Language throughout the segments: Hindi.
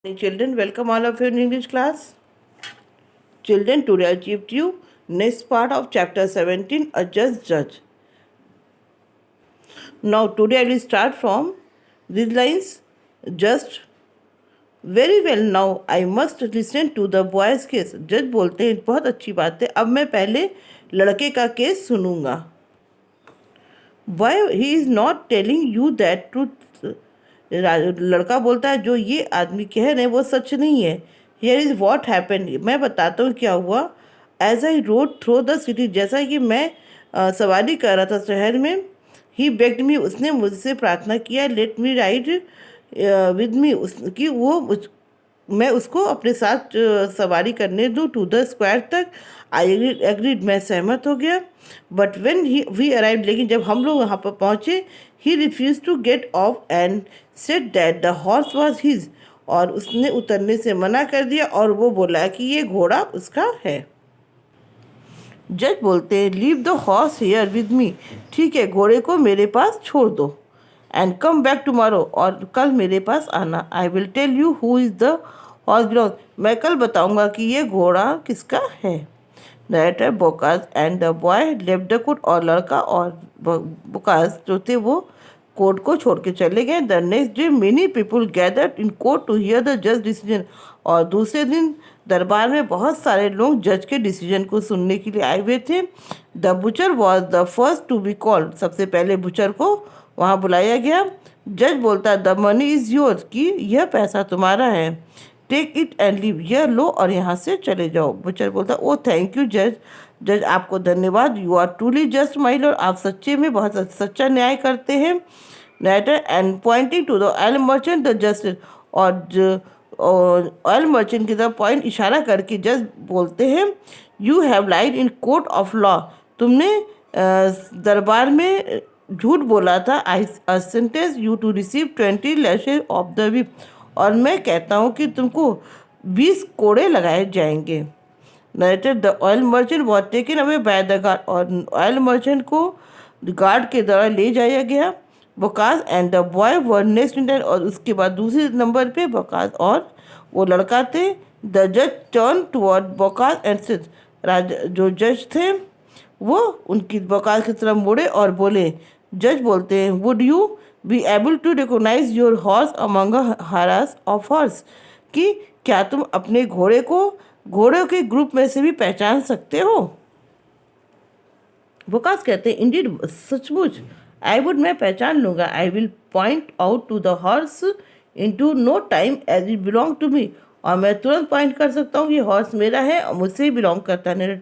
Children, welcome all of you in English class. Children, today I achieved you next part of chapter 17, A Just Judge. Now today I will start from these lines. Just very well, now I must listen to the boy's case. जज बोलते हैं बहुत अच्छी बात है, अब मैं पहले लड़के का केस सुनूंगा. Why he is not telling you that truth? लड़का बोलता है जो ये आदमी कह रहे हैं वो सच नहीं है. हियर इज़ वॉट हैपन, मैं बताता हूँ क्या हुआ. As I rode through the city, जैसा कि मैं सवारी कर रहा था शहर में. ही बेग्ड मी, उसने मुझसे प्रार्थना किया. Let me ride with me, उसकी मैं उसको अपने साथ सवारी करने दूँ टू द स्क्वायर तक. आई एग्रीड, मैं सहमत हो गया. बट वेन वी अराइव, लेकिन जब हम लोग वहाँ पर पहुँचे, he refuse to get off and said that the horse was his, और उसने उतरने से मना कर दिया और वो बोला कि ये घोड़ा उसका है. जज बोलते हैं leave the horse here with me, ठीक है घोड़े को मेरे पास छोड़ दो. एंड कम बैक टुमारो, और कल मेरे पास आना. I will tell you who is the horse belong, मैं कल बताऊंगा कि ये घोड़ा किसका है. Narrator Bokas and the boy left the court, और लड़का और बोकास जो थे वो कोर्ट को छोड़ के चले गए. The next day many people gathered in court to hear the जज डिसीजन, और दूसरे दिन दरबार में बहुत सारे लोग जज के डिसीजन को सुनने के लिए आए हुए थे. The butcher was the first to be called, सबसे पहले बुचर को वहाँ बुलाया गया. जज बोलता द मनी इज़ योर, कि यह पैसा तुम्हारा है. टेक इट एंड लीव, यह लो और यहाँ से चले जाओ. बुचर बोलता ओ थैंक यू जज, जज आपको धन्यवाद. You are truly just my lord, आप सच्चे में बहुत सच्चा न्याय करते हैं. Nighter and pointing to the oil merchant the justice, और ऑयल मर्चेंट की तरफ पॉइंट इशारा करके जज बोलते हैं you have light in court of law, तुमने दरबार में झूठ बोला था. आई sentence you to receive 20 lashes of the whip, और मैं कहता हूँ कि तुमको 20 कोड़े लगाए जाएंगे. Narrator the oil merchant was taken away by the guard, और ऑयल मर्चेंट को गार्ड के द्वारा ले जाया गया. बोकास and the boy were next in, और उसके बाद दूसरे नंबर पे बोकास और वो लड़का थे. द जज टर्न टुवर्ड बोकास एंड सेड, जो जज थे वो उनकी बोकास की तरफ मुड़े और बोले. जज बोलते हैं would you be able to recognise your horse among herds of horse, कि क्या तुम अपने घोड़े को घोड़ों के ग्रुप में से भी पहचान सकते हो. बोकास कहते हैं इंडीड, सचमुच. आई वुड, मैं पहचान लूँगा. I will point out to the horse in to no time as it belong to me, और मैं तुरंत पॉइंट कर सकता हूँ ये हॉर्स मेरा है और मुझसे ही बिलोंग करता है.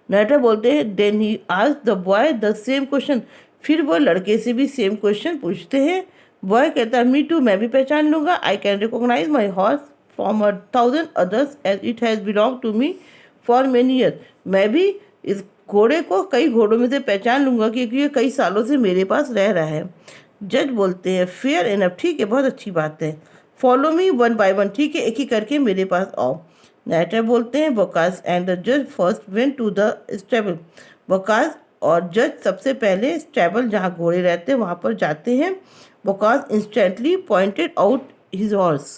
नरेटर बोलते हैं then he asked the boy the same question, फिर वो लड़के से भी सेम क्वेश्चन पूछते हैं. बॉय कहता है मी टू, मैं भी पहचान लूँगा. I can recognise my horse from 1,000 others as it has belong to me for many years, मैं भी इस घोड़े को कई घोड़ों में से पहचान लूँगा क्योंकि ये कई सालों से मेरे पास रह रहा है. जज बोलते हैं फेयर एनफ, ठीक है बहुत अच्छी बात है. Follow me one by one, ठीक है एक ही करके मेरे पास आओ. नाइटर बोलते हैं बोकास एंड द जज first went to the stable, Bokas और जज सबसे पहले स्टेबल जहाँ घोड़े रहते हैं वहाँ पर जाते हैं. बोकास instantly pointed out his horse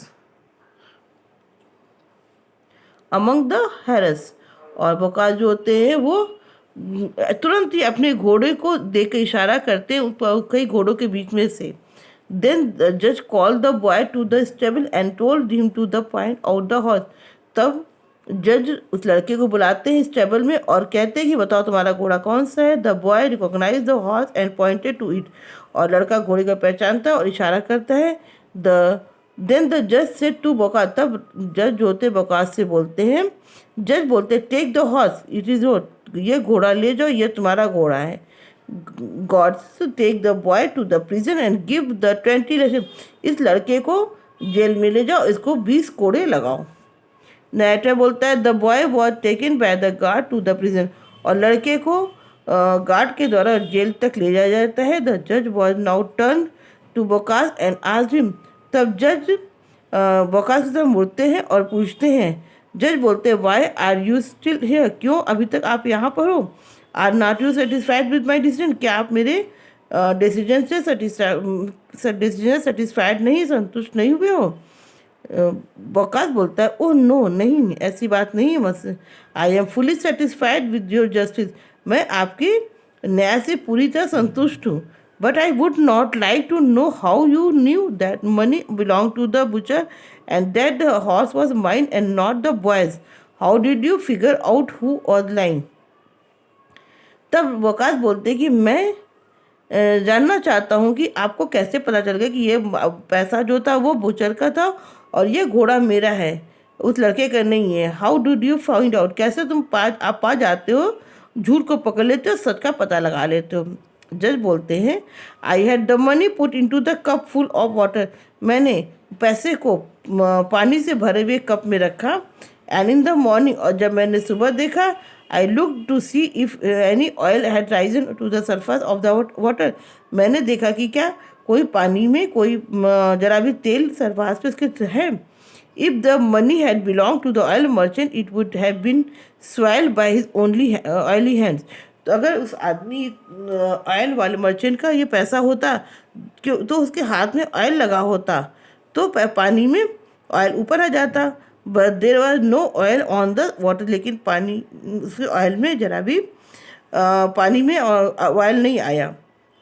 among the harass, और बोकास जो होते हैं वो तुरंत ही अपने घोड़े को देख के इशारा करते हैं कई घोड़ों के बीच में से. देन जज call the boy to the stable and told him to the point out the horse, तब जज उस लड़के को बुलाते हैं स्टेबल में और कहते हैं कि बताओ तुम्हारा घोड़ा कौन सा है. The boy recognise the horse and pointed to it, और लड़का घोड़े का पहचानता है और इशारा करता है. देन द जज सेड टू बोकास, तब जज जो होते बोकास से बोलते हैं. जज बोलते take the horse it is your, ये घोड़ा ले जाओ ये तुम्हारा घोड़ा है. Guards take the boy to the prison and give the 20 lashes, इस लड़के को जेल में ले जाओ, इसको 20 कोड़े लगाओ. नरेटर बोलता है the boy was taken by the guard to the prison, और लड़के को गार्ड के द्वारा जेल तक ले जाया जाता है. द जज was now turn to Bokas and asked him, तब जज बोकास की तरफ मुड़ते हैं और पूछते हैं. जज बोलते हैं why are you still here, क्यों अभी तक आप यहाँ पर हो. Are not you satisfied with my decision, क्या आप मेरे डिसीजन से सेटिस्फाइड नहीं, संतुष्ट नहीं हुए हो. वकास बोलता है, ओह नो, नहीं ऐसी बात नहीं है मस, I am fully satisfied with your justice, मैं आपके न्याय से पूरी तरह संतुष्ट हूँ, but I would not like to know how you knew that money belong to the butcher and that the horse was mine and not the boy's, how did you figure out who was lying. तब वकास बोलते कि मैं जानना चाहता हूँ कि आपको कैसे पता चल गया कि ये पैसा जो था वो बुचर का था और ये घोड़ा मेरा है, उस लड़के का नहीं है। How do you find out, कैसे आप पा जाते हो, झूठ को पकड़ लेते हो, सच का पता लगा लेते हो। जज बोलते हैं, I had the money put into the cup full of water, मैंने पैसे को पानी से भरे हुए कप में रखा, एंड इन द मॉर्निंग, और जब मैंने सुबह देखा, I look to see if any oil had risen to the surface of the water, मैंने देखा कि क्या कोई पानी में कोई जरा भी तेल सरफास पे उसके है। If the money had belong to the oil merchant it would have been swelled by his only oily hands, तो अगर उस आदमी ऑयल वाले मर्चेंट का ये पैसा होता क्यों, तो उसके हाथ में ऑयल लगा होता तो पानी में ऑयल ऊपर आ जाता, but there was no oil on the water, लेकिन पानी उसके ऑयल में जरा भी पानी में ऑयल नहीं आया।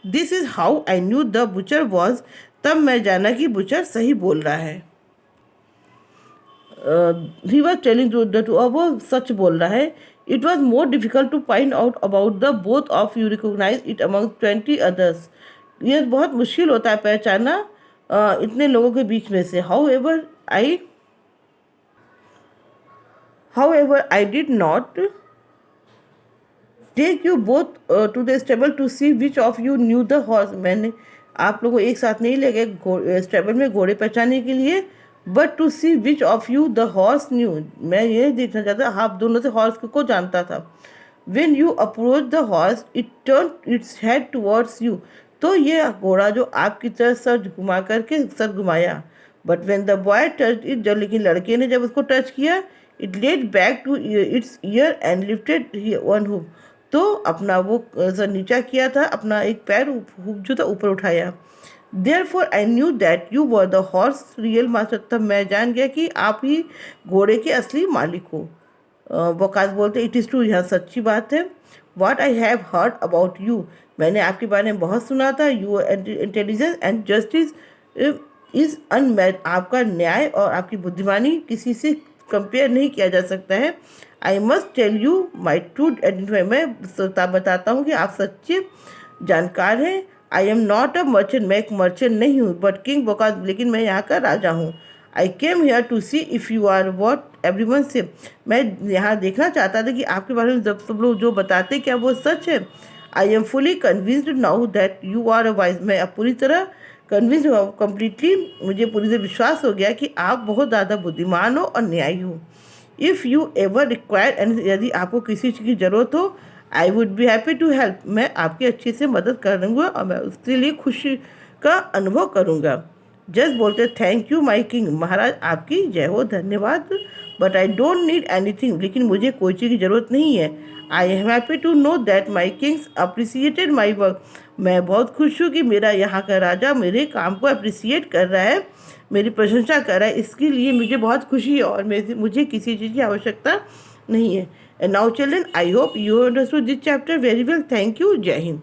This is how I knew the butcher was, तब मैं जाना कि बुचर सही बोल रहा है। He was telling to the टू, वो सच बोल रहा है। It was more difficult to find out about the both of you recognise it among 20 others, ये बहुत मुश्किल होता है पहचाना इतने लोगों के बीच में से। However, I did not take you both to the stable to see which of you knew the horse, मैंने आप लोगों को एक साथ नहीं ले गए स्टेबल में घोड़े पहचानने के लिए, but to see which of you the horse knew, मैं ये देखना चाहता आप दोनों से हॉर्स को जानता था। When you approach the horse, it turned its head towards you, तो ये घोड़ा जो आपकी तरफ सर घुमा करके सर घुमाया। But when the boy touched it, जब लेकिन लड़के ने जब उसको टच किया, it laid back to its ear and lifted one hoof, तो अपना वो सर नीचा किया था, अपना एक पैर जो था ऊपर उठाया। Therefore I knew that you were the horse real master, तब मैं जान गया कि आप ही घोड़े के असली मालिक हो। वकास बोलते इट इज़ ट्रू, यह सच्ची बात है। What I have heard about you, मैंने आपके बारे में बहुत सुना था। Your intelligence and justice is unmatched, आपका न्याय और आपकी बुद्धिमानी किसी से कंपेयर नहीं किया जा सकता है। I must tell you my true identify, मैं बताता हूँ कि आप सच्चे जानकार हैं। I am not a merchant, मैं एक मर्चेंट नहीं हूँ, बट किंग वकास, लेकिन मैं यहाँ का राजा हूँ। I came here to see if you are what everyone say, मैं यहाँ देखना चाहता था कि आपके बारे में जब सब लोग जो बताते क्या वो सच है। I am fully convinced now that you are a wise, मैं अब पूरी तरह कन्विंस हुआ कम्प्लीटली, मुझे पूरी तरह विश्वास हो गया कि आप बहुत ज़्यादा बुद्धिमान हो और न्यायी हो। If you ever require, and यदि आपको किसी चीज़ की ज़रूरत हो, I would be happy to help, मैं आपकी अच्छे से मदद करूँगा और मैं उसके लिए खुशी का अनुभव करूँगा। जज बोलते थैंक यू माई किंग, महाराज आपकी जय हो, धन्यवाद। But I don't need anything, लेकिन मुझे कोई चीज़ की ज़रूरत नहीं है। I am happy to know that my king's appreciated my work, मैं बहुत खुश हूँ कि मेरा यहाँ का राजा मेरे काम को अप्रिसिएट कर रहा है, मेरी प्रशंसा कर रहा है, इसके लिए मुझे बहुत खुशी है और मुझे किसी चीज़ की आवश्यकता नहीं है। And now children, I hope you understood this chapter very well. Thank you, जय हिंद।